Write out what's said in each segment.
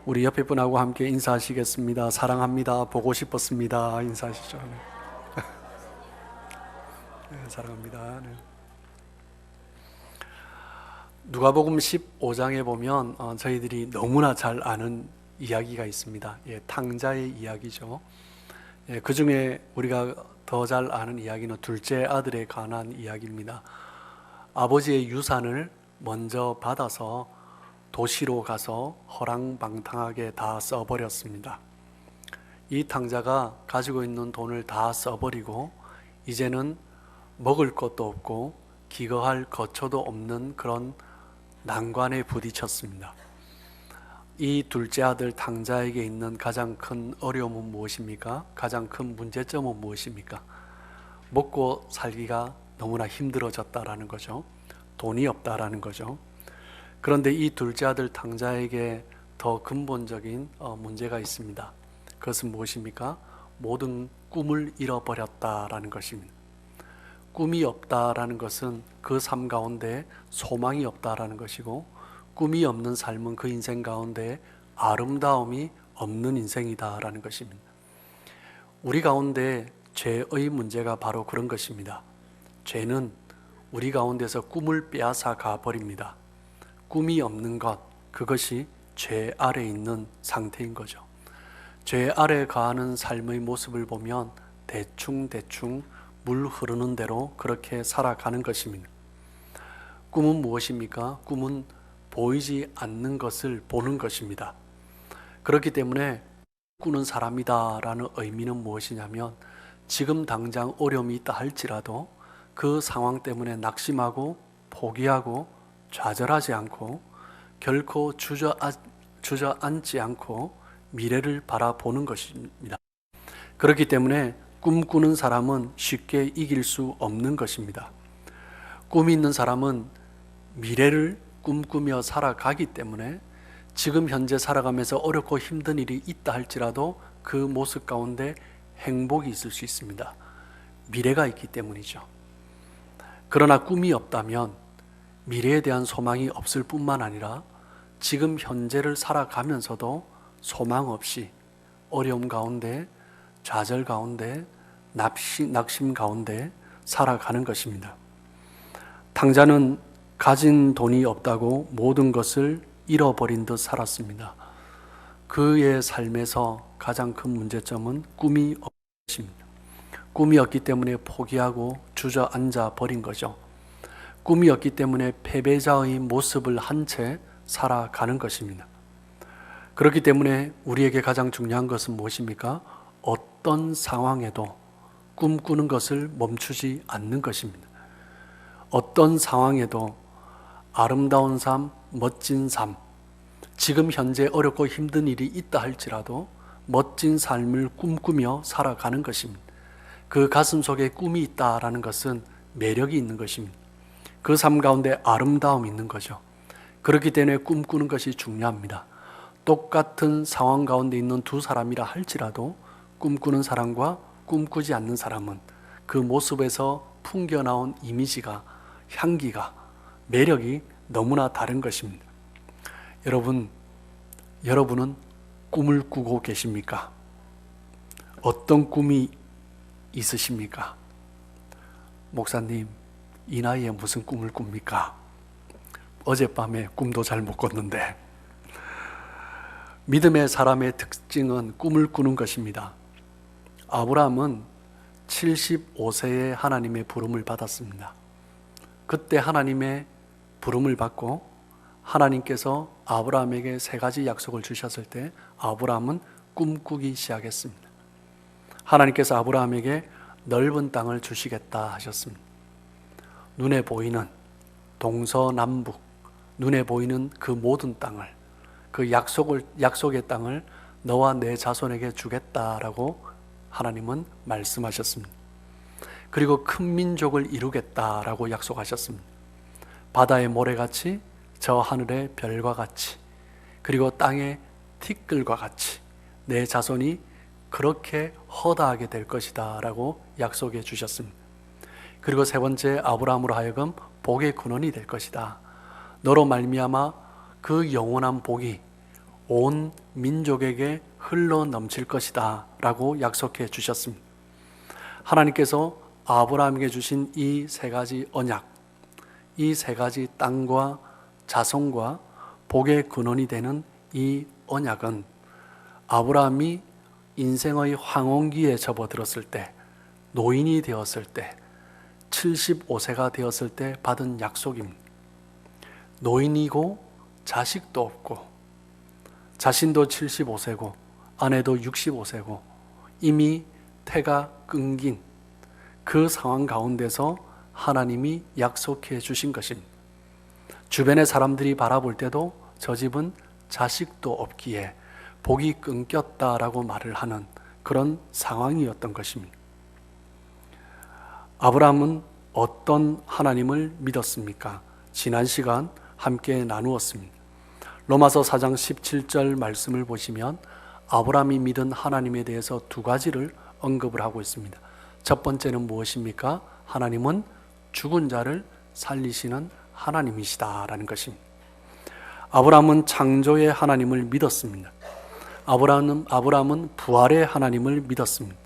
우리 옆에 분하고 함께 인사하시겠습니다. 사랑합니다. 보고 싶었습니다. 인사하시죠. 네. 네, 사랑합니다. 네. 누가복음 15장에 보면 저희들이 너무나 잘 아는 이야기가 있습니다. 예, 탕자의 이야기죠. 예, 그 중에 우리가 더 잘 아는 이야기는 둘째 아들에 관한 이야기입니다. 아버지의 유산을 먼저 받아서 도시로 가서 허랑방탕하게 다 써버렸습니다. 이 탕자가 가지고 있는 돈을 다 써버리고 이제는 먹을 것도 없고 기거할 거처도 없는 그런 난관에 부딪혔습니다. 이 둘째 아들 탕자에게 있는 가장 큰 어려움은 무엇입니까? 가장 큰 문제점은 무엇입니까? 먹고 살기가 너무나 힘들어졌다라는 거죠. 돈이 없다라는 거죠. 그런데 이 둘째 아들 탕자에게 더 근본적인 문제가 있습니다. 그것은 무엇입니까? 모든 꿈을 잃어버렸다라는 것입니다. 꿈이 없다라는 것은 그 삶 가운데 소망이 없다라는 것이고, 꿈이 없는 삶은 그 인생 가운데 아름다움이 없는 인생이다라는 것입니다. 우리 가운데 죄의 문제가 바로 그런 것입니다. 죄는 우리 가운데서 꿈을 빼앗아 가버립니다. 꿈이 없는 것, 그것이 죄 아래 있는 상태인 거죠. 죄 아래 가하는 삶의 모습을 보면 대충 물 흐르는 대로 그렇게 살아가는 것입니다. 꿈은 무엇입니까? 꿈은 보이지 않는 것을 보는 것입니다. 그렇기 때문에 꾸는 사람이다 라는 의미는 무엇이냐면, 지금 당장 어려움이 있다 할지라도 그 상황 때문에 낙심하고 포기하고 좌절하지 않고 결코 주저앉지 않고 미래를 바라보는 것입니다. 그렇기 때문에 꿈꾸는 사람은 쉽게 이길 수 없는 것입니다. 꿈이 있는 사람은 미래를 꿈꾸며 살아가기 때문에 지금 현재 살아가면서 어렵고 힘든 일이 있다 할지라도 그 모습 가운데 행복이 있을 수 있습니다. 미래가 있기 때문이죠. 그러나 꿈이 없다면 미래에 대한 소망이 없을 뿐만 아니라 지금 현재를 살아가면서도 소망 없이 어려움 가운데, 좌절 가운데, 낙심 가운데 살아가는 것입니다. 탕자는 가진 돈이 없다고 모든 것을 잃어버린 듯 살았습니다. 그의 삶에서 가장 큰 문제점은 꿈이 없는 것입니다. 꿈이 없기 때문에 포기하고 주저앉아 버린 거죠. 꿈이 없기 때문에 패배자의 모습을 한 채 살아가는 것입니다. 그렇기 때문에 우리에게 가장 중요한 것은 무엇입니까? 어떤 상황에도 꿈꾸는 것을 멈추지 않는 것입니다. 어떤 상황에도 아름다운 삶, 멋진 삶, 지금 현재 어렵고 힘든 일이 있다 할지라도 멋진 삶을 꿈꾸며 살아가는 것입니다. 그 가슴 속에 꿈이 있다라는 것은 매력이 있는 것입니다. 그 삶 가운데 아름다움이 있는 거죠. 그렇기 때문에 꿈꾸는 것이 중요합니다. 똑같은 상황 가운데 있는 두 사람이라 할지라도 꿈꾸는 사람과 꿈꾸지 않는 사람은 그 모습에서 풍겨나온 이미지가, 향기가, 매력이 너무나 다른 것입니다. 여러분은 꿈을 꾸고 계십니까? 어떤 꿈이 있으십니까? 목사님, 이 나이에 무슨 꿈을 꿉니까? 어젯밤에 꿈도 잘 못 꿨는데. 믿음의 사람의 특징은 꿈을 꾸는 것입니다. 아브라함은 75세에 하나님의 부름을 받았습니다. 그때 하나님의 부름을 받고 하나님께서 아브라함에게 3가지 약속을 주셨을 때 아브라함은 꿈꾸기 시작했습니다. 하나님께서 아브라함에게 넓은 땅을 주시겠다 하셨습니다. 눈에 보이는 동서남북, 눈에 보이는 그 모든 땅을, 그 약속의 땅을 너와 내 자손에게 주겠다라고 하나님은 말씀하셨습니다. 그리고 큰 민족을 이루겠다라고 약속하셨습니다. 바다의 모래같이, 저 하늘의 별과 같이, 그리고 땅의 티끌과 같이 내 자손이 그렇게 허다하게 될 것이다 라고 약속해 주셨습니다. 그리고 3번째, 아브라함으로 하여금 복의 근원이 될 것이다. 너로 말미암아 그 영원한 복이 온 민족에게 흘러 넘칠 것이다 라고 약속해 주셨습니다. 하나님께서 아브라함에게 주신 이 세 가지 언약, 이 세 가지 땅과 자손과 복의 근원이 되는 이 언약은 아브라함이 인생의 황혼기에 접어들었을 때, 노인이 되었을 때, 75세가 되었을 때 받은 약속입니다. 노인이고 자식도 없고 자신도 75세고 아내도 65세고 이미 태가 끊긴 그 상황 가운데서 하나님이 약속해 주신 것입니다. 주변의 사람들이 바라볼 때도 저 집은 자식도 없기에 복이 끊겼다라고 말을 하는 그런 상황이었던 것입니다. 아브라함은 어떤 하나님을 믿었습니까? 지난 시간 함께 나누었습니다. 로마서 4장 17절 말씀을 보시면 아브라함이 믿은 하나님에 대해서 두 가지를 언급을 하고 있습니다. 첫 번째는 무엇입니까? 하나님은 죽은 자를 살리시는 하나님이시다라는 것입니다. 아브라함은 창조의 하나님을 믿었습니다. 아브라함은 부활의 하나님을 믿었습니다.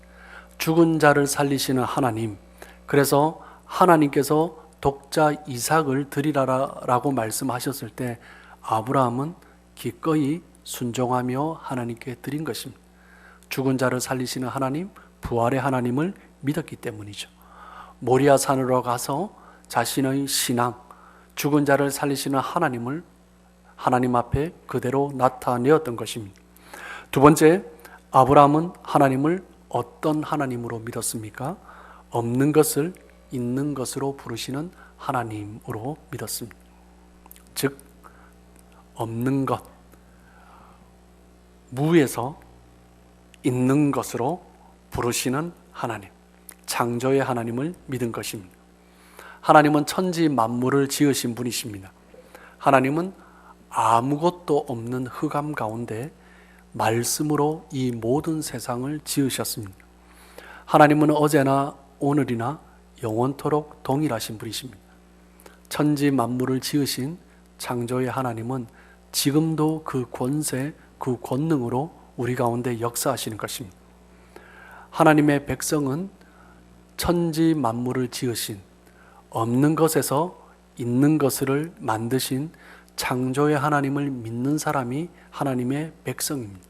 죽은 자를 살리시는 하나님, 그래서 하나님께서 독자 이삭을 드리라라고 말씀하셨을 때 아브라함은 기꺼이 순종하며 하나님께 드린 것입니다. 죽은 자를 살리시는 하나님, 부활의 하나님을 믿었기 때문이죠. 모리아 산으로 가서 자신의 신앙, 죽은 자를 살리시는 하나님을 하나님 앞에 그대로 나타내었던 것입니다. 두 번째, 아브라함은 하나님을 어떤 하나님으로 믿었습니까? 없는 것을 있는 것으로 부르시는 하나님으로 믿었습니다. 즉 없는 것, 무에서 있는 것으로 부르시는 하나님, 창조의 하나님을 믿은 것입니다. 하나님은 천지 만물을 지으신 분이십니다. 하나님은 아무것도 없는 흑암 가운데 말씀으로 이 모든 세상을 지으셨습니다. 하나님은 어제나 오늘이나 영원토록 동일하신 분이십니다. 천지 만물을 지으신 창조의 하나님은 지금도 그 권세, 그 권능으로 우리 가운데 역사하시는 것입니다. 하나님의 백성은 천지 만물을 지으신, 없는 것에서 있는 것을 만드신 창조의 하나님을 믿는 사람이 하나님의 백성입니다.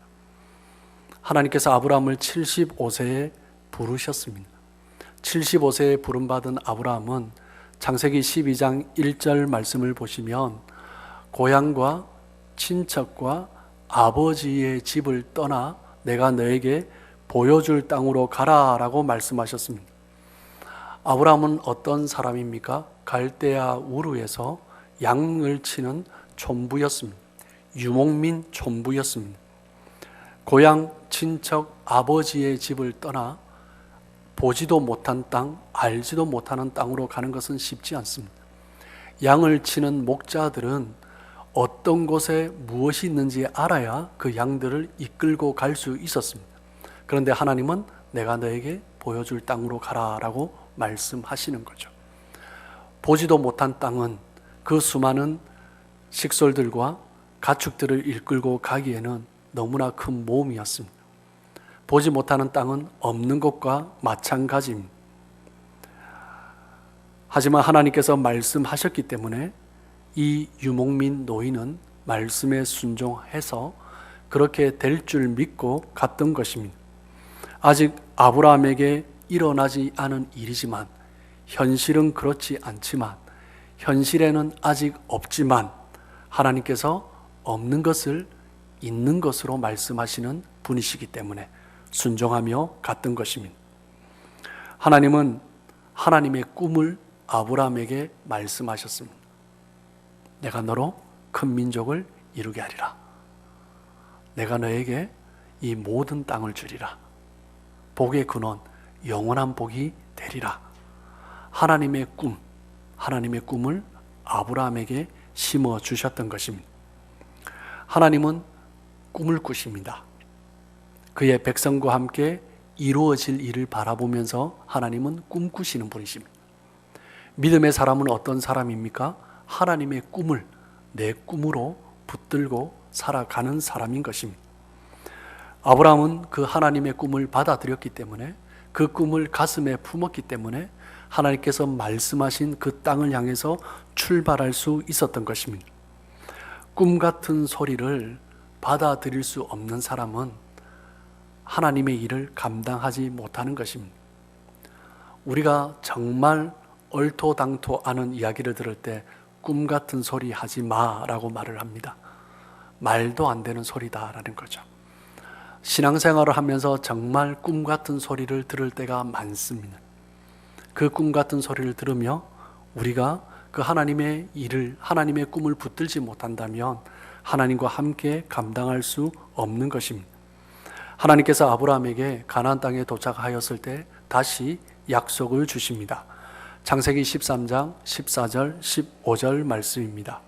하나님께서 아브라함을 75세에 부르셨습니다. 75세에 부름받은 아브라함은 창세기 12장 1절 말씀을 보시면 고향과 친척과 아버지의 집을 떠나 내가 너에게 보여줄 땅으로 가라라고 말씀하셨습니다. 아브라함은 어떤 사람입니까? 갈대아 우르에서 양을 치는 촌부였습니다. 유목민 촌부였습니다. 고향, 친척, 아버지의 집을 떠나 보지도 못한 땅, 알지도 못하는 땅으로 가는 것은 쉽지 않습니다. 양을 치는 목자들은 어떤 곳에 무엇이 있는지 알아야 그 양들을 이끌고 갈 수 있었습니다. 그런데 하나님은 내가 너에게 보여줄 땅으로 가라라고 말씀하시는 거죠. 보지도 못한 땅은 그 수많은 식솔들과 가축들을 이끌고 가기에는 너무나 큰 모험이었습니다. 보지 못하는 땅은 없는 것과 마찬가지입니다. 하지만 하나님께서 말씀하셨기 때문에 이 유목민 노인은 말씀에 순종해서 그렇게 될 줄 믿고 갔던 것입니다. 아직 아브라함에게 일어나지 않은 일이지만, 현실은 그렇지 않지만, 현실에는 아직 없지만 하나님께서 없는 것을 있는 것으로 말씀하시는 분이시기 때문에 순종하며 갔던 것입니다. 하나님은 하나님의 꿈을 아브라함에게 말씀하셨습니다. 내가 너로 큰 민족을 이루게 하리라. 내가 너에게 이 모든 땅을 주리라. 복의 근원, 영원한 복이 되리라. 하나님의 꿈을 아브라함에게 심어 주셨던 것입니다. 하나님은 꿈을 꾸십니다. 그의 백성과 함께 이루어질 일을 바라보면서 하나님은 꿈꾸시는 분이십니다. 믿음의 사람은 어떤 사람입니까? 하나님의 꿈을 내 꿈으로 붙들고 살아가는 사람인 것입니다. 아브라함은 그 하나님의 꿈을 받아들였기 때문에, 그 꿈을 가슴에 품었기 때문에 하나님께서 말씀하신 그 땅을 향해서 출발할 수 있었던 것입니다. 꿈 같은 소리를 받아들일 수 없는 사람은 하나님의 일을 감당하지 못하는 것입니다. 우리가 정말 얼토당토 않은 이야기를 들을 때 꿈 같은 소리 하지 마라고 말을 합니다. 말도 안 되는 소리다라는 거죠. 신앙생활을 하면서 정말 꿈 같은 소리를 들을 때가 많습니다. 그 꿈 같은 소리를 들으며 우리가 그 하나님의 일을, 하나님의 꿈을 붙들지 못한다면 하나님과 함께 감당할 수 없는 것입니다. 하나님께서 아브라함에게 가나안 땅에 도착하였을 때 다시 약속을 주십니다. 창세기 13장 14절 15절 말씀입니다.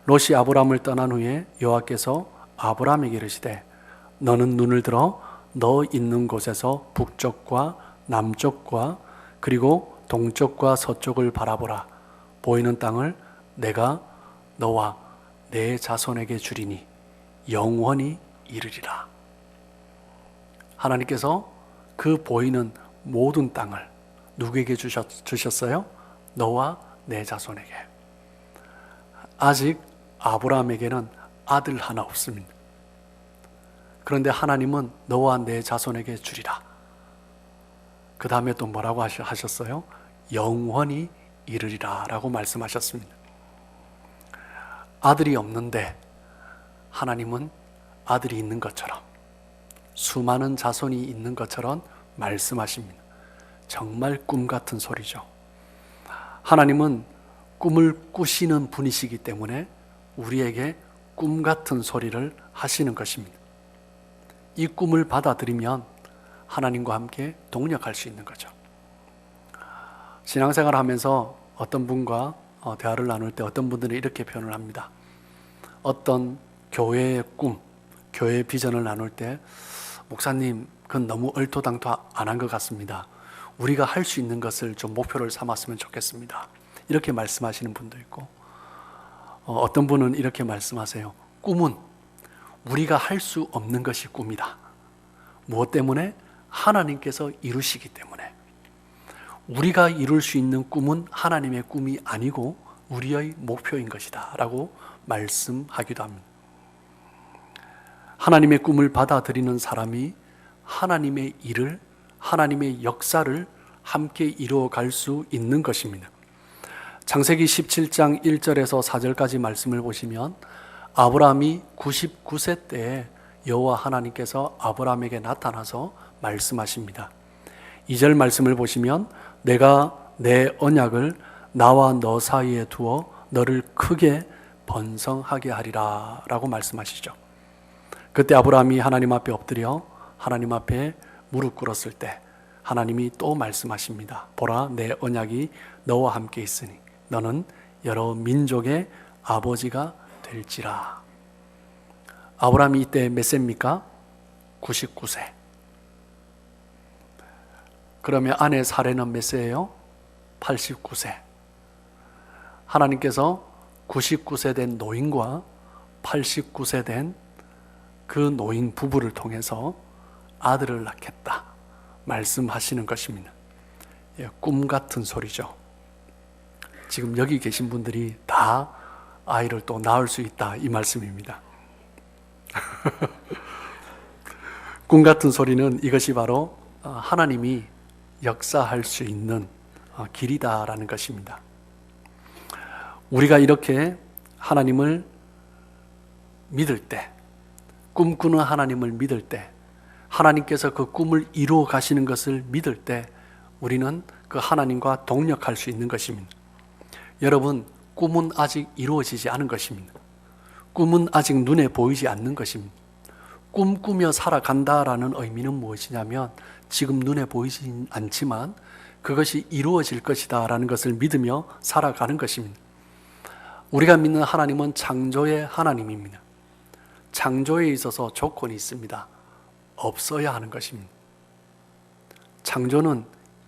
롯이 아브라함을 떠난 후에 여호와께서 아브라함에게 이르시되 너는 눈을 들어 너 있는 곳에서 북쪽과 남쪽과 그리고 동쪽과 서쪽을 바라보라. 보이는 땅을 내가 너와 내 자손에게 주리니 영원히 이르리라. 하나님께서 그 보이는 모든 땅을 누구에게 주셨어요? 너와 내 자손에게. 아직 아브라함에게는 아들 하나 없습니다. 그런데 하나님은 너와 내 자손에게 주리라. 그 다음에 또 뭐라고 하셨어요? 영원히 이르리라 라고 말씀하셨습니다. 아들이 없는데 하나님은 아들이 있는 것처럼, 수많은 자손이 있는 것처럼 말씀하십니다. 정말 꿈 같은 소리죠. 하나님은 꿈을 꾸시는 분이시기 때문에 우리에게 꿈 같은 소리를 하시는 것입니다. 이 꿈을 받아들이면 하나님과 함께 동력할 수 있는 거죠. 신앙생활을 하면서 어떤 분과 대화를 나눌 때 어떤 분들은 이렇게 표현을 합니다. 어떤 교회의 꿈, 교회의 비전을 나눌 때 목사님, 그건 너무 얼토당토 안 한 것 같습니다. 우리가 할 수 있는 것을 좀 목표를 삼았으면 좋겠습니다. 이렇게 말씀하시는 분도 있고, 어떤 분은 이렇게 말씀하세요. 꿈은 우리가 할 수 없는 것이 꿈이다. 무엇 때문에? 하나님께서 이루시기 때문에. 우리가 이룰 수 있는 꿈은 하나님의 꿈이 아니고 우리의 목표인 것이다 라고 말씀하기도 합니다. 하나님의 꿈을 받아들이는 사람이 하나님의 일을, 하나님의 역사를 함께 이루어갈 수 있는 것입니다. 창세기 17장 1절에서 4절까지 말씀을 보시면 아브라함이 99세 때에 여호와 하나님께서 아브라함에게 나타나서 말씀하십니다. 2절 말씀을 보시면 내가 내 언약을 나와 너 사이에 두어 너를 크게 번성하게 하리라 라고 말씀하시죠. 그때 아브라함이 하나님 앞에 엎드려 하나님 앞에 무릎 꿇었을 때 하나님이 또 말씀하십니다. 보라, 내 언약이 너와 함께 있으니 너는 여러 민족의 아버지가 될지라. 아브라함이 이때 몇 세입니까? 99세. 그러면 아내 사례는 몇 세예요? 89세. 하나님께서 99세 된 노인과 89세 된 그 노인 부부를 통해서 아들을 낳겠다 말씀하시는 것입니다. 꿈 같은 소리죠. 지금 여기 계신 분들이 다 아이를 또 낳을 수 있다 이 말씀입니다. 꿈 같은 소리는 이것이 바로 하나님이 역사할 수 있는 길이다라는 것입니다. 우리가 이렇게 하나님을 믿을 때, 꿈꾸는 하나님을 믿을 때, 하나님께서 그 꿈을 이루어 가시는 것을 믿을 때 우리는 그 하나님과 동력할 수 있는 것입니다. 여러분, 꿈은 아직 이루어지지 않은 것입니다. 꿈은 아직 눈에 보이지 않는 것입니다. 꿈꾸며 살아간다라는 의미는 무엇이냐면 지금 눈에 보이진 않지만 그것이 이루어질 것이다 라는 것을 믿으며 살아가는 것입니다. 우리가 믿는 하나님은 창조의 하나님입니다. 창조에 있어서 조건이 있습니다. 없어야 하는 것입니다. 창조는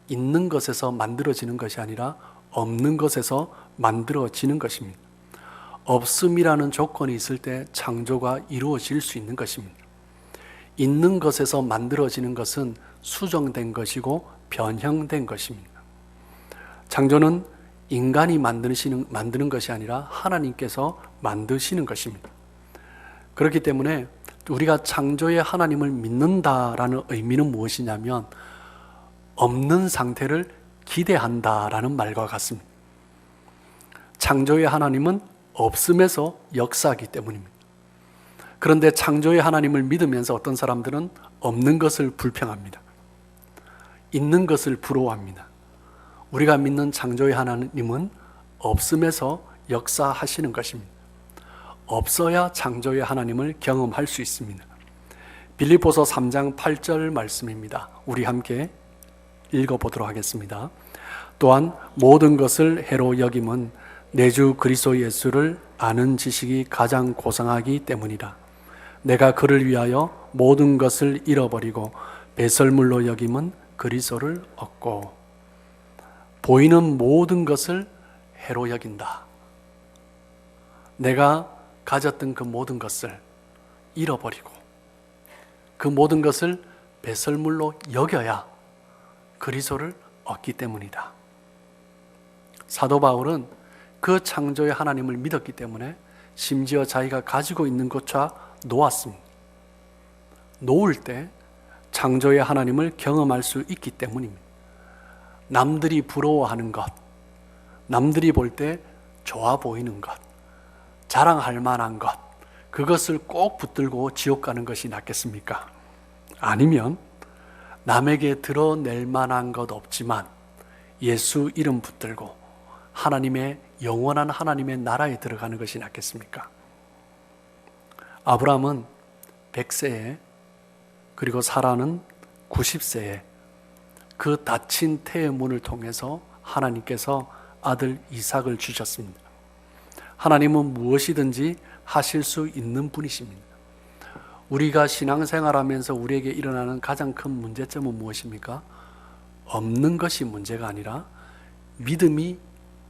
있는 것에서 만들어지는 것이 아니라 없는 것에서 만들어지는 것입니다. 없음이라는 조건이 있을 때 창조가 이루어질 수 있는 것입니다. 있는 것에서 만들어지는 것은 수정된 것이고 변형된 것입니다. 창조는 인간이 만드는 것이 아니라 하나님께서 만드시는 것입니다. 그렇기 때문에 우리가 창조의 하나님을 믿는다라는 의미는 무엇이냐면 없는 상태를 기대한다라는 말과 같습니다. 창조의 하나님은 없음에서 역사하기 때문입니다. 그런데 창조의 하나님을 믿으면서 어떤 사람들은 없는 것을 불평합니다. 있는 것을 부러워합니다. 우리가 믿는 창조의 하나님은 없음에서 역사하시는 것입니다. 없어야 창조의 하나님을 경험할 수 있습니다. 빌립보서 3장 8절 말씀입니다. 우리 함께 읽어보도록 하겠습니다. 또한 모든 것을 해로 여김은 내 주 그리스도 예수를 아는 지식이 가장 고상하기 때문이라. 내가 그를 위하여 모든 것을 잃어버리고 배설물로 여김은 그리스도를 얻고. 보이는 모든 것을 해로 여긴다. 내가 가졌던 그 모든 것을 잃어버리고 그 모든 것을 배설물로 여겨야 그리스도를 얻기 때문이다. 사도 바울은 그 창조의 하나님을 믿었기 때문에 심지어 자기가 가지고 있는 것조차 놓았습니다. 놓을 때 창조의 하나님을 경험할 수 있기 때문입니다. 남들이 부러워하는 것, 남들이 볼 때 좋아 보이는 것, 자랑할 만한 것, 그것을 꼭 붙들고 지옥 가는 것이 낫겠습니까? 아니면 남에게 드러낼 만한 것 없지만 예수 이름 붙들고 하나님의 영원한 하나님의 나라에 들어가는 것이 낫겠습니까? 아브라함은 100세에 그리고 사라는 90세에 그 닫힌 태의 문을 통해서 하나님께서 아들 이삭을 주셨습니다. 하나님은 무엇이든지 하실 수 있는 분이십니다. 우리가 신앙생활하면서 우리에게 일어나는 가장 큰 문제점은 무엇입니까? 없는 것이 문제가 아니라 믿음이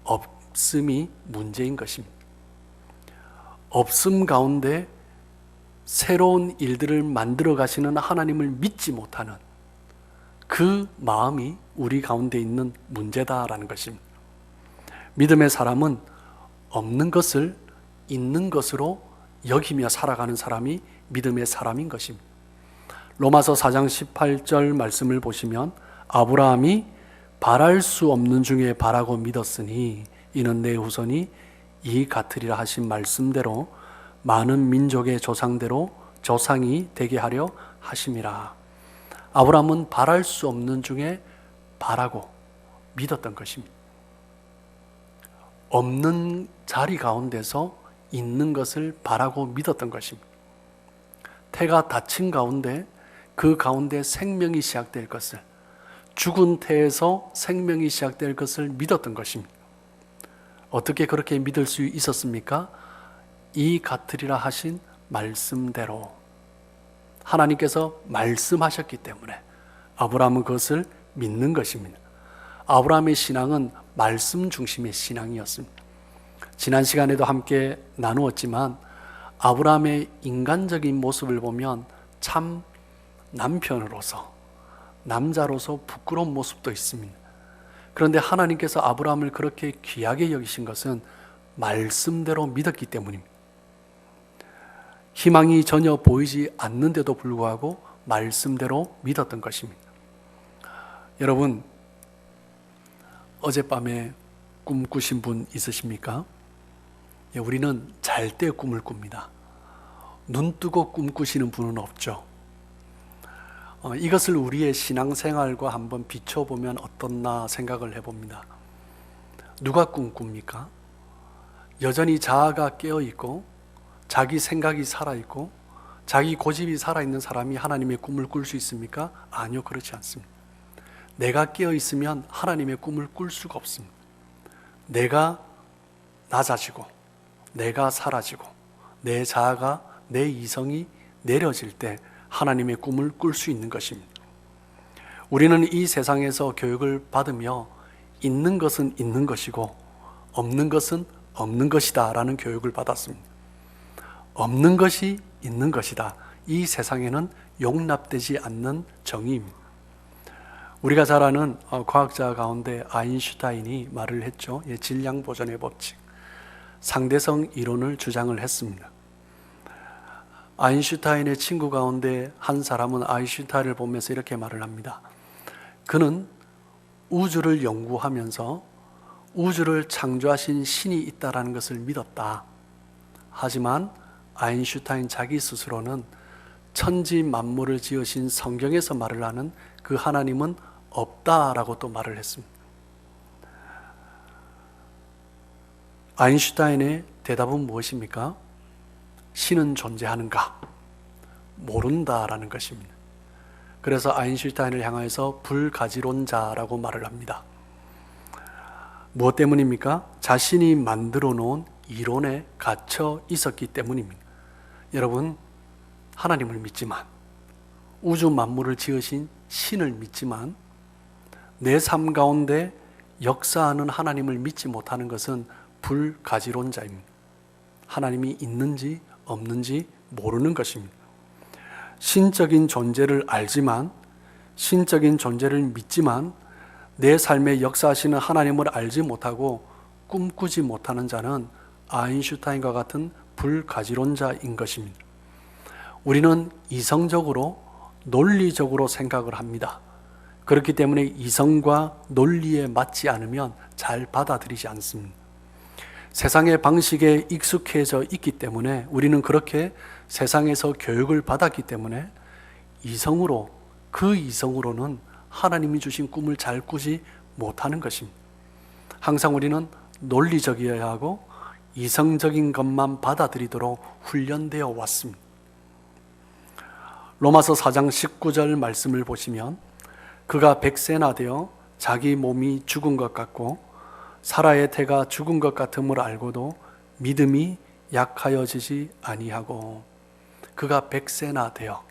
없음이 문제인 것입니다. 없음 가운데 새로운 일들을 만들어 가시는 하나님을 믿지 못하는 그 마음이 우리 가운데 있는 문제다라는 것입니다. 믿음의 사람은 없는 것을 있는 것으로 여기며 살아가는 사람이 믿음의 사람인 것입니다. 로마서 4장 18절 말씀을 보시면 아브라함이 바랄 수 없는 중에 바라고 믿었으니 이는 내 후손이 이 같으리라 하신 말씀대로 많은 민족의 조상이 되게 하려 하심이라. 아브라함은 바랄 수 없는 중에 바라고 믿었던 것입니다. 없는 자리 가운데서 있는 것을 바라고 믿었던 것입니다. 태가 닫힌 가운데 그 가운데 생명이 시작될 것을, 죽은 태에서 생명이 시작될 것을 믿었던 것입니다. 어떻게 그렇게 믿을 수 있었습니까? 이 같으리라 하신 말씀대로 하나님께서 말씀하셨기 때문에 아브라함은 그것을 믿는 것입니다. 아브라함의 신앙은 말씀 중심의 신앙이었습니다. 지난 시간에도 함께 나누었지만 아브라함의 인간적인 모습을 보면 참 남편으로서, 남자로서 부끄러운 모습도 있습니다. 그런데 하나님께서 아브라함을 그렇게 귀하게 여기신 것은 말씀대로 믿었기 때문입니다. 희망이 전혀 보이지 않는데도 불구하고 말씀대로 믿었던 것입니다. 여러분, 어젯밤에 꿈 꾸신 분 있으십니까? 우리는 잘 때 꿈을 꿉니다. 눈 뜨고 꿈 꾸시는 분은 없죠. 이것을 우리의 신앙생활과 한번 비춰보면 어떻나 생각을 해봅니다. 누가 꿈 꿉니까? 여전히 자아가 깨어있고 자기 생각이 살아있고 자기 고집이 살아있는 사람이 하나님의 꿈을 꿀 수 있습니까? 아니요, 그렇지 않습니다. 내가 깨어있으면 하나님의 꿈을 꿀 수가 없습니다. 내가 낮아지고 내가 사라지고 내 자아가, 내 이성이 내려질 때 하나님의 꿈을 꿀 수 있는 것입니다. 우리는 이 세상에서 교육을 받으며 있는 것은 있는 것이고 없는 것은 없는 것이다 라는 교육을 받았습니다. 없는 것이 있는 것이다. 이 세상에는 용납되지 않는 정의입니다. 우리가 잘 아는 과학자 가운데 아인슈타인이 말을 했죠. 질량 보존의 법칙, 상대성 이론을 주장을 했습니다. 아인슈타인의 친구 가운데 한 사람은 아인슈타인을 보면서 이렇게 말을 합니다. 그는 우주를 연구하면서 우주를 창조하신 신이 있다는 것을 믿었다. 하지만 아인슈타인 자기 스스로는 천지 만물을 지으신 성경에서 말을 하는 그 하나님은 없다라고 또 말을 했습니다. 아인슈타인의 대답은 무엇입니까? 신은 존재하는가? 모른다라는 것입니다. 그래서 아인슈타인을 향해서 불가지론자라고 말을 합니다. 무엇 때문입니까? 자신이 만들어 놓은 이론에 갇혀 있었기 때문입니다. 여러분, 하나님을 믿지만, 우주 만물을 지으신 신을 믿지만 내 삶 가운데 역사하는 하나님을 믿지 못하는 것은 불가지론자입니다. 하나님이 있는지 없는지 모르는 것입니다. 신적인 존재를 알지만, 신적인 존재를 믿지만 내 삶에 역사하시는 하나님을 알지 못하고 꿈꾸지 못하는 자는 아인슈타인과 같은 불가지론자인 것입니다. 우리는 이성적으로 논리적으로 생각을 합니다. 그렇기 때문에 이성과 논리에 맞지 않으면 잘 받아들이지 않습니다. 세상의 방식에 익숙해져 있기 때문에 우리는 그렇게 세상에서 교육을 받았기 때문에 이성으로, 그 이성으로는 하나님이 주신 꿈을 잘 꾸지 못하는 것입니다. 항상 우리는 논리적이어야 하고 이성적인 것만 받아들이도록 훈련되어 왔습니다. 로마서 4장 19절 말씀을 보시면 그가 백세나 되어 자기 몸이 죽은 것 같고 사라의 태가 죽은 것 같음을 알고도 믿음이 약하여지지 아니하고, 그가 백세나 되어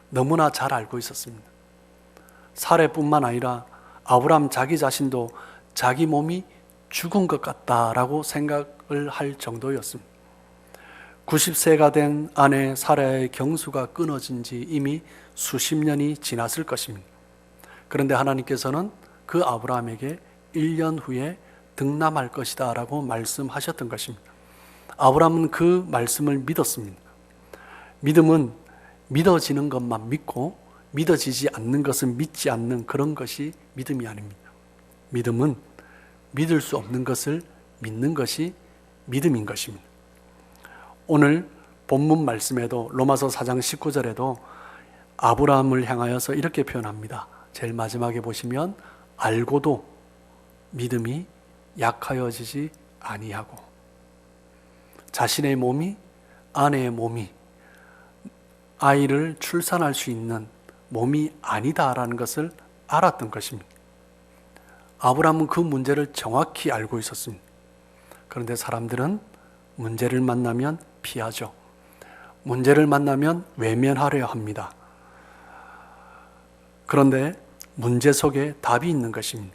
너무나 잘 알고 있었습니다. 사례뿐만 아니라 아브라함 자기 자신도 자기 몸이 죽은 것 같다라고 생각을 할 정도였습니다. 90세가 된 아내 사라의 경수가 끊어진 지 이미 수십 년이 지났을 것입니다. 그런데 하나님께서는 그 아브라함에게 1년 후에 등남할 것이다 라고 말씀하셨던 것입니다. 아브라함은 그 말씀을 믿었습니다. 믿음은 믿어지는 것만 믿고 믿어지지 않는 것은 믿지 않는 그런 것이 믿음이 아닙니다. 믿음은 믿을 수 없는 것을 믿는 것이 믿음인 것입니다. 오늘 본문 말씀에도 로마서 4장 19절에도 아브라함을 향하여서 이렇게 표현합니다. 제일 마지막에 보시면 알고도 믿음이 약하여지지 아니하고, 자신의 몸이, 아내의 몸이 아이를 출산할 수 있는 몸이 아니다라는 것을 알았던 것입니다. 아브라함은 그 문제를 정확히 알고 있었습니다. 그런데 사람들은 문제를 만나면 피하죠. 문제를 만나면 외면하려 합니다. 그런데 문제 속에 답이 있는 것입니다.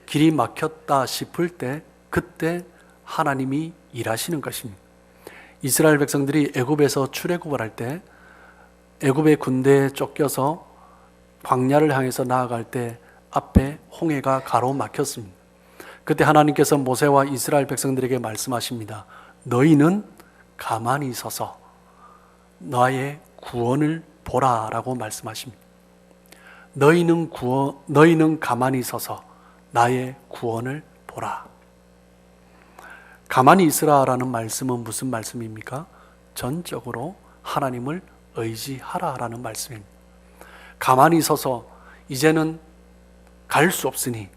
길이 막혔다 싶을 때 그때 하나님이 일하시는 것입니다. 이스라엘 백성들이 애굽에서 출애굽을 할 때 애굽의 군대에 쫓겨서 광야를 향해서 나아갈 때 앞에 홍해가 가로막혔습니다. 그때 하나님께서 모세와 이스라엘 백성들에게 말씀하십니다. 너희는 가만히 서서 나의 구원을 보라 라고 말씀하십니다. 너희는 가만히 서서 나의 구원을 보라. 가만히 있으라 라는 말씀은 무슨 말씀입니까? 전적으로 하나님을 의지하라 라는 말씀입니다. 가만히 서서 이제는 갈 수 없으니,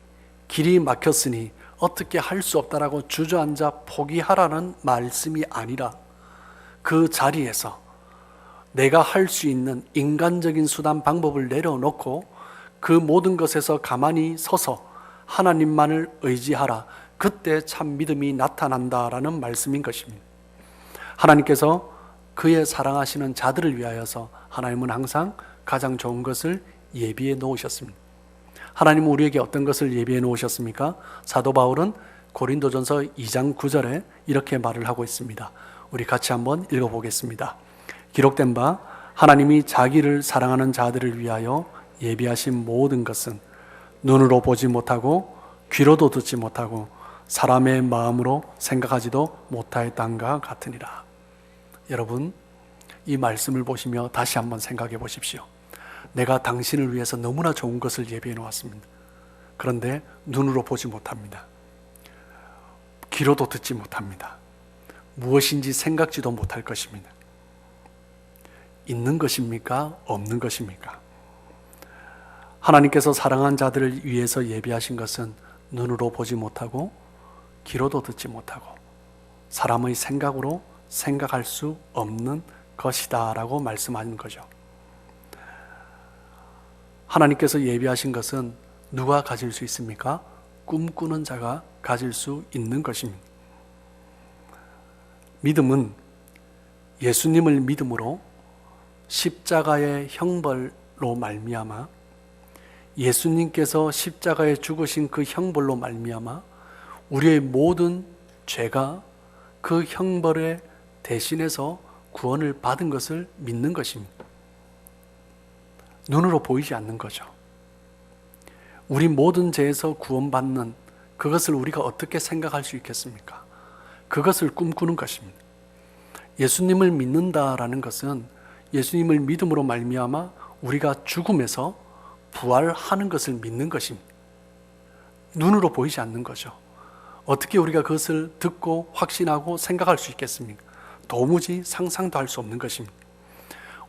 길이 막혔으니 어떻게 할 수 없다라고 주저앉아 포기하라는 말씀이 아니라 그 자리에서 내가 할 수 있는 인간적인 수단 방법을 내려놓고 그 모든 것에서 가만히 서서 하나님만을 의지하라. 그때 참 믿음이 나타난다라는 말씀인 것입니다. 하나님께서 그의 사랑하시는 자들을 위하여서 하나님은 항상 가장 좋은 것을 예비해 놓으셨습니다. 하나님은 우리에게 어떤 것을 예비해 놓으셨습니까? 사도 바울은 고린도전서 2장 9절에 이렇게 말을 하고 있습니다. 우리 같이 한번 읽어보겠습니다. 기록된 바 하나님이 자기를 사랑하는 자들을 위하여 예비하신 모든 것은 눈으로 보지 못하고 귀로도 듣지 못하고 사람의 마음으로 생각하지도 못하였단가 같으니라. 여러분, 이 말씀을 보시며 다시 한번 생각해 보십시오. 내가 당신을 위해서 너무나 좋은 것을 예비해 놓았습니다. 그런데 눈으로 보지 못합니다. 귀로도 듣지 못합니다. 무엇인지 생각지도 못할 것입니다. 있는 것입니까? 없는 것입니까? 하나님께서 사랑한 자들을 위해서 예비하신 것은 눈으로 보지 못하고 귀로도 듣지 못하고 사람의 생각으로 생각할 수 없는 것이다 라고 말씀하는 거죠. 하나님께서 예비하신 것은 누가 가질 수 있습니까? 꿈꾸는 자가 가질 수 있는 것입니다. 믿음은 예수님을 믿음으로 십자가의 형벌로 말미암아 예수님께서 십자가에 죽으신 그 형벌로 말미암아 우리의 모든 죄가 그 형벌에 대신해서 구원을 받은 것을 믿는 것입니다. 눈으로 보이지 않는 거죠. 우리 모든 죄에서 구원받는 그것을 우리가 어떻게 생각할 수 있겠습니까? 그것을 꿈꾸는 것입니다. 예수님을 믿는다라는 것은 예수님을 믿음으로 말미암아 우리가 죽음에서 부활하는 것을 믿는 것입니다. 눈으로 보이지 않는 거죠. 어떻게 우리가 그것을 듣고 확신하고 생각할 수 있겠습니까? 도무지 상상도 할 수 없는 것입니다.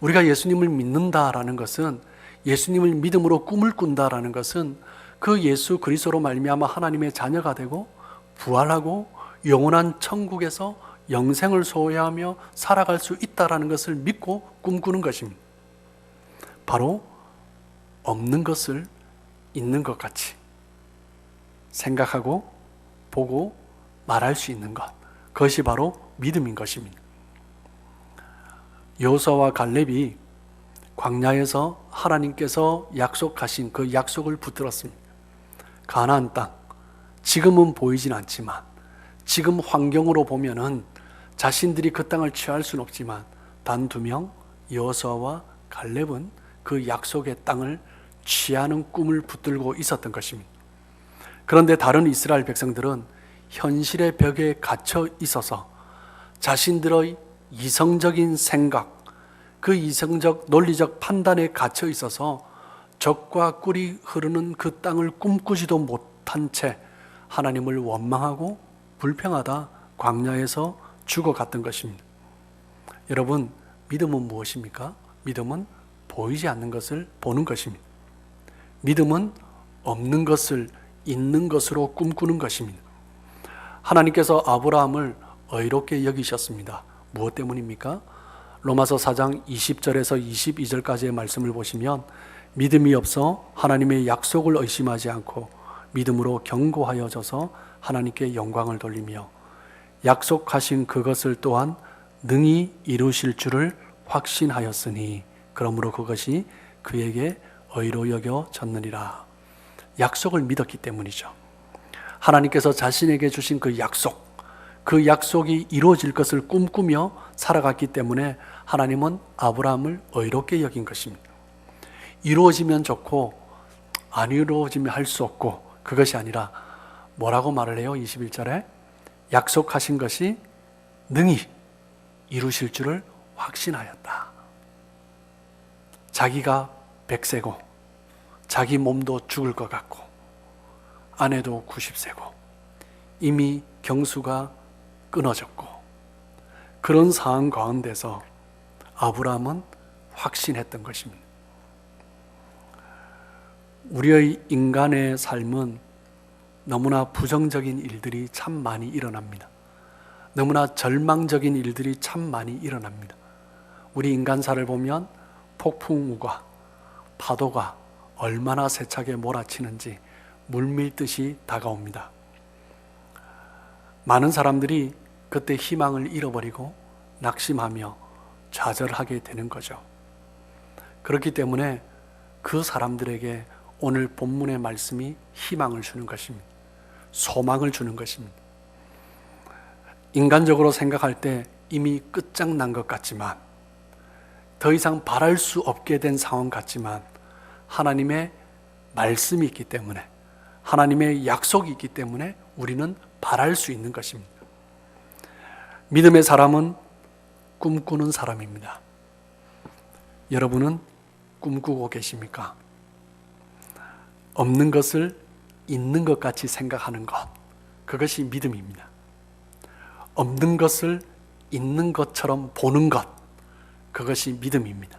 우리가 예수님을 믿는다라는 것은 예수님을 믿음으로 꿈을 꾼다라는 것은 그 예수 그리스도로 말미암아 하나님의 자녀가 되고 부활하고 영원한 천국에서 영생을 소유하며 살아갈 수 있다라는 것을 믿고 꿈꾸는 것입니다. 바로 없는 것을 있는 것 같이 생각하고 보고 말할 수 있는 것, 그것이 바로 믿음인 것입니다. 여호수아와 갈렙이 광야에서 하나님께서 약속하신 그 약속을 붙들었습니다. 가나안 땅, 지금은 보이진 않지만 지금 환경으로 보면은 자신들이 그 땅을 취할 수는 없지만 단 2명 여호수아와 갈렙은 그 약속의 땅을 취하는 꿈을 붙들고 있었던 것입니다. 그런데 다른 이스라엘 백성들은 현실의 벽에 갇혀 있어서 자신들의 이성적인 생각, 그 이성적 논리적 판단에 갇혀 있어서 적과 꿀이 흐르는 그 땅을 꿈꾸지도 못한 채 하나님을 원망하고 불평하다 광야에서 죽어갔던 것입니다. 여러분, 믿음은 무엇입니까? 믿음은 보이지 않는 것을 보는 것입니다. 믿음은 없는 것을 있는 것으로 꿈꾸는 것입니다. 하나님께서 아브라함을 의롭게 여기셨습니다. 무엇 때문입니까? 로마서 4장 20절에서 22절까지의 말씀을 보시면 믿음이 없어 하나님의 약속을 의심하지 않고 믿음으로 견고하여져서 하나님께 영광을 돌리며 약속하신 그것을 또한 능히 이루실 줄을 확신하였으니 그러므로 그것이 그에게 의로 여겨졌느니라. 약속을 믿었기 때문이죠. 하나님께서 자신에게 주신 그 약속이 이루어질 것을 꿈꾸며 살아갔기 때문에 하나님은 아브라함을 의롭게 여긴 것입니다. 이루어지면 좋고 안 이루어지면 할 수 없고 그것이 아니라 뭐라고 말을 해요? 21절에 약속하신 것이 능히 이루실 줄을 확신하였다. 자기가 100세고 자기 몸도 죽을 것 같고 아내도 90세고 이미 경수가 끊어졌고 그런 상황 가운데서 아브라함은 확신했던 것입니다. 우리의 인간의 삶은 너무나 부정적인 일들이 참 많이 일어납니다. 너무나 절망적인 일들이 참 많이 일어납니다. 우리 인간사를 보면 폭풍우가, 파도가 얼마나 세차게 몰아치는지 물밀듯이 다가옵니다. 많은 사람들이 그때 희망을 잃어버리고 낙심하며 좌절하게 되는 거죠. 그렇기 때문에 그 사람들에게 오늘 본문의 말씀이 희망을 주는 것입니다. 소망을 주는 것입니다. 인간적으로 생각할 때 이미 끝장난 것 같지만, 더 이상 바랄 수 없게 된 상황 같지만, 하나님의 말씀이 있기 때문에, 하나님의 약속이 있기 때문에 우리는 바랄 수 있는 것입니다. 믿음의 사람은 꿈꾸는 사람입니다. 여러분은 꿈꾸고 계십니까? 없는 것을 있는 것 같이 생각하는 것, 그것이 믿음입니다. 없는 것을 있는 것처럼 보는 것, 그것이 믿음입니다.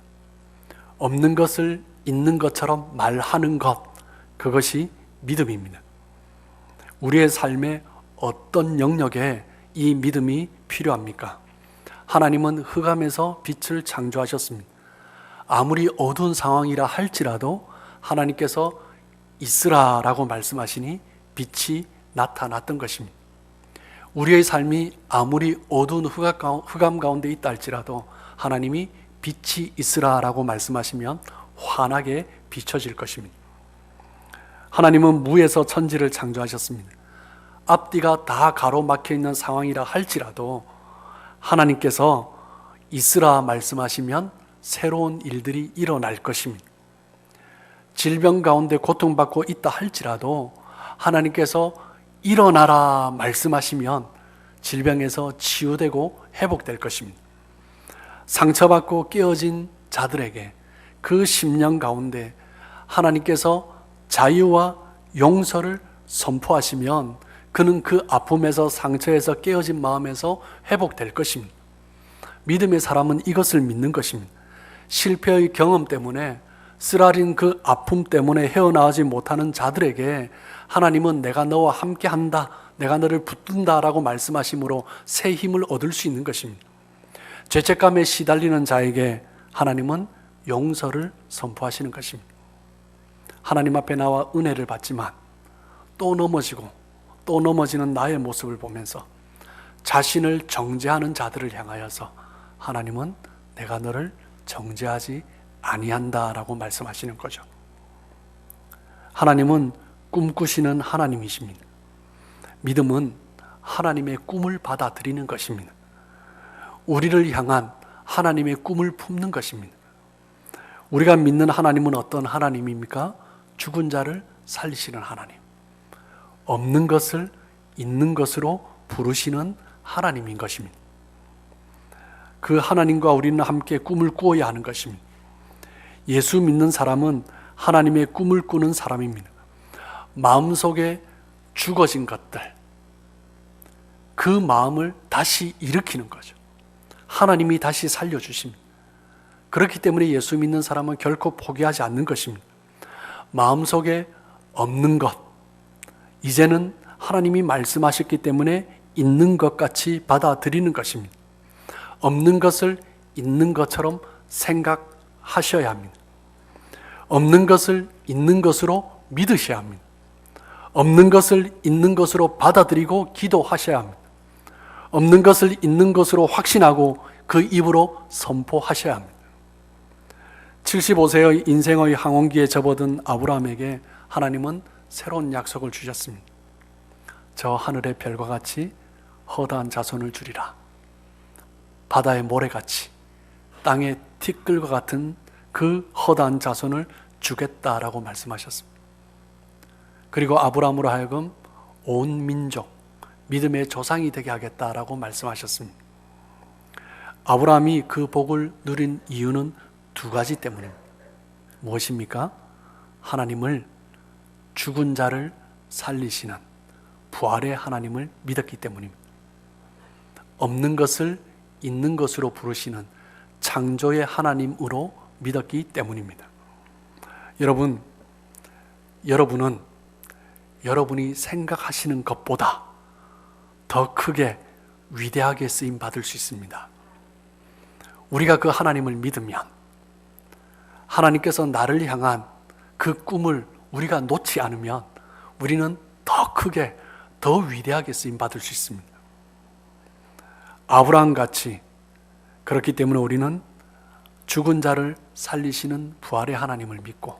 없는 것을 있는 것처럼 말하는 것, 그것이 믿음입니다. 우리의 삶의 어떤 영역에 이 믿음이 필요합니까? 하나님은 흑암에서 빛을 창조하셨습니다. 아무리 어두운 상황이라 할지라도 하나님께서 있으라라고 말씀하시니 빛이 나타났던 것입니다. 우리의 삶이 아무리 어두운 흑암 가운데 있다 할지라도 하나님이 빛이 있으라라고 말씀하시면 환하게 비춰질 것입니다. 하나님은 무에서 천지를 창조하셨습니다. 앞뒤가 다 가로막혀 있는 상황이라 할지라도 하나님께서 있으라 말씀하시면 새로운 일들이 일어날 것입니다. 질병 가운데 고통받고 있다 할지라도 하나님께서 일어나라 말씀하시면 질병에서 치유되고 회복될 것입니다. 상처받고 깨어진 자들에게 그 심령 가운데 하나님께서 자유와 용서를 선포하시면 그는 그 아픔에서, 상처에서, 깨어진 마음에서 회복될 것입니다. 믿음의 사람은 이것을 믿는 것입니다. 실패의 경험 때문에, 쓰라린 그 아픔 때문에 헤어나오지 못하는 자들에게 하나님은 내가 너와 함께 한다, 내가 너를 붙든다 라고 말씀하심으로 새 힘을 얻을 수 있는 것입니다. 죄책감에 시달리는 자에게 하나님은 용서를 선포하시는 것입니다. 하나님 앞에 나와 은혜를 받지만 또 넘어지고 또 넘어지는 나의 모습을 보면서 자신을 정죄하는 자들을 향하여서 하나님은 내가 너를 정죄하지 아니한다 라고 말씀하시는 거죠. 하나님은 꿈꾸시는 하나님이십니다. 믿음은 하나님의 꿈을 받아들이는 것입니다. 우리를 향한 하나님의 꿈을 품는 것입니다. 우리가 믿는 하나님은 어떤 하나님입니까? 죽은 자를 살리시는 하나님, 없는 것을 있는 것으로 부르시는 하나님인 것입니다. 그 하나님과 우리는 함께 꿈을 꾸어야 하는 것입니다. 예수 믿는 사람은 하나님의 꿈을 꾸는 사람입니다. 마음속에 죽어진 것들, 그 마음을 다시 일으키는 거죠. 하나님이 다시 살려주십니다. 그렇기 때문에 예수 믿는 사람은 결코 포기하지 않는 것입니다. 마음속에 없는 것, 이제는 하나님이 말씀하셨기 때문에 있는 것 같이 받아들이는 것입니다. 없는 것을 있는 것처럼 생각하셔야 합니다. 없는 것을 있는 것으로 믿으셔야 합니다. 없는 것을 있는 것으로 받아들이고 기도하셔야 합니다. 없는 것을 있는 것으로 확신하고 그 입으로 선포하셔야 합니다. 75세의 인생의 항원기에 접어든 아브라함에게 하나님은 새로운 약속을 주셨습니다. 저 하늘의 별과 같이 허다한 자손을 주리라. 바다의 모래같이 땅의 티끌과 같은 그 허다한 자손을 주겠다라고 말씀하셨습니다. 그리고 아브라함으로 하여금 온 민족, 믿음의 조상이 되게 하겠다라고 말씀하셨습니다. 아브라함이 그 복을 누린 이유는 두 가지 때문입니다. 무엇입니까? 하나님을, 죽은 자를 살리시는 부활의 하나님을 믿었기 때문입니다. 없는 것을 있는 것으로 부르시는 창조의 하나님으로 믿었기 때문입니다. 여러분은 여러분이 생각하시는 것보다 더 크게 위대하게 쓰임 받을 수 있습니다. 우리가 그 하나님을 믿으면 하나님께서 나를 향한 그 꿈을 우리가 놓지 않으면 우리는 더 크게, 더 위대하게 쓰임 받을 수 있습니다. 아브라함 같이, 그렇기 때문에 우리는 죽은 자를 살리시는 부활의 하나님을 믿고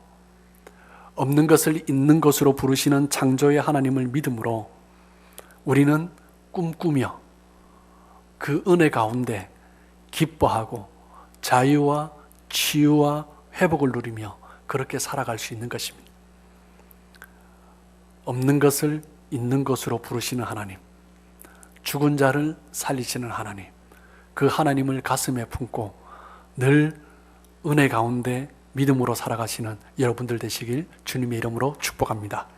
없는 것을 있는 것으로 부르시는 창조의 하나님을 믿음으로 우리는 꿈꾸며 그 은혜 가운데 기뻐하고 자유와 치유와 회복을 누리며 그렇게 살아갈 수 있는 것입니다. 없는 것을 있는 것으로 부르시는 하나님, 죽은 자를 살리시는 하나님, 그 하나님을 가슴에 품고 늘 은혜 가운데 믿음으로 살아가시는 여러분들 되시길 주님의 이름으로 축복합니다.